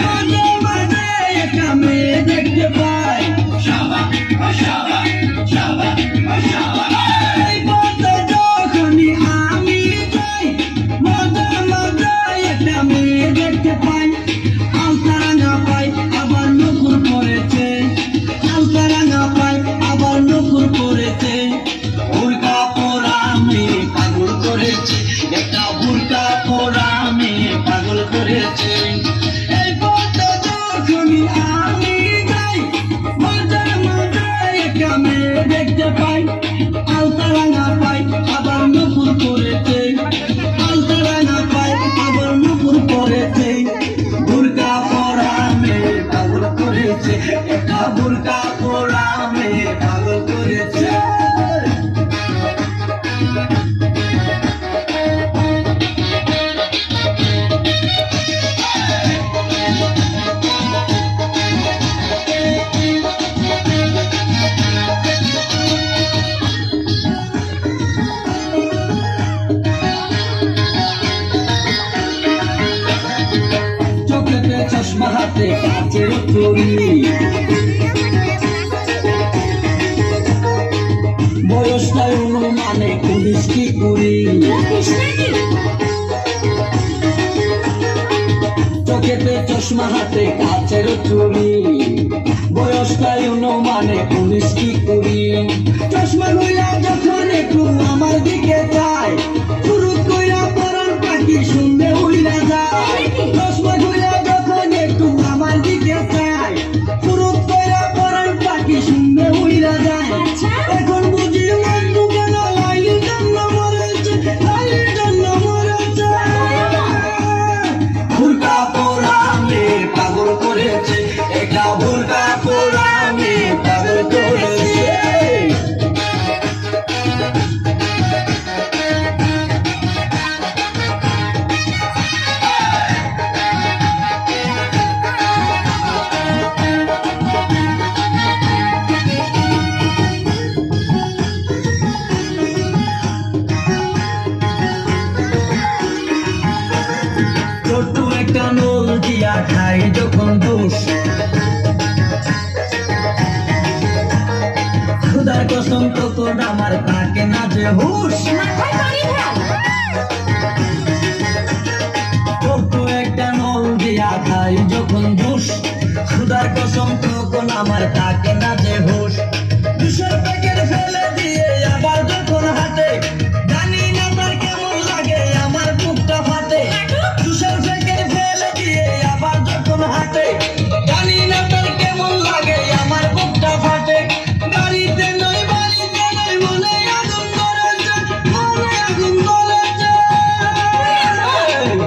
মাঝে মাঝে একটা মেয়ে দেখতে পাই, এই পথে যখনই আমি যাই, মাঝে মাঝে একটা মেয়ে দেখতে পাই। আলতারাঙা পাই আবার নকুর পড়েছে, আলতারাঙা পাই আবার নকুর পড়েছে। বুরকা পরা মেয়ে পাগল করেছে, একটা বুরকা পরা মেয়ে পাগল করেছে। এই পথে যখনই আমি যাই, মাঝে মাঝে একটা মেয়ে দেখতে পাই। আলতারাঙা পাই আবার নকুর পড়েছে, আলতারাঙা পাই আবার নকুর পড়েছে। বুরকা পরা মেয়ে পাগল করেছে, একটা বুরকা পরা মেয়ে পাগল করেছে। চোখেতে চশমা হাতে কাচের চুড়ি, বয়সটাই অনুমানে 19 কি 20। চোখেতে চশমা হাতে কাচের চুড়ি, বয়সটাই অনুমানে 19 কি 20। চশমা গুলা যখন একটু আমার দিকে যায়, শুরু কইরা পরান পাখি শুনতে উইলা যায়। চশমা গুলা যখন একটু আমার দিকে যায়, শুরু কইরা পরান পাখি শুনতে উইলা যায়। এখন বুঝি বন্ধু কেন লাইলি জন্য মরেছে, লাইলি জন্য মরেছে। বুরকা পরা মেয়ে পাগল করেছে, একটা বুরকা পরা মেয়ে পাগল করেছে। ছোট্ট একটা নল দিয়া খাই যখন দোষ, খুদার কসম তখন আমার থাকে না যে হুশ। ছোট্ট একটা নল দিয়া খাই যখন দোষ, খুদার কসম তখন আমার থাকে না যে হুশ। দুশোর প্যাকেট ফেলে দিয়ে আবার যখন হাতে, জানি না তার কেমন লাগে আমার বুকটা ফাটে। দুশোর প্যাকেট ফেলে দিয়ে আবার যখন হাতে, জানি না তার কেমন লাগে আমার বুকটা ফাটে। গাড়িতে নয় বাড়িতে নয় মনে আগুন ধরেছে, মনে আগুন ধরেছে।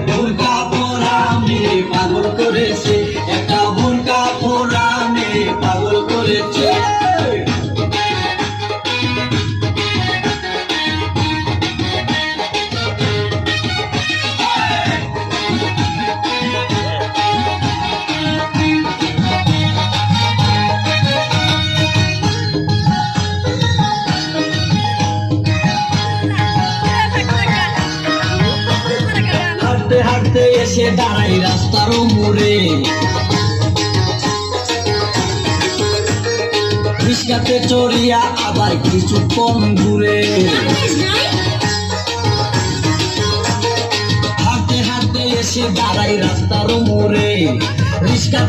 বুরকা পরা মেয়ে পাগল করেছে, একটা বুরকা পরা মেয়ে পাগল করেছে। হাঁটতে হাঁটতে এসে দাঁড়াই রাস্তার মোড়ে, রিস্কাতে চড়িয়া আবার কিছুক্ষণ ঘুরে। হাঁটতে হাঁটতে এসে দাঁড়াই রাস্তার মোড়ে, রিস্কা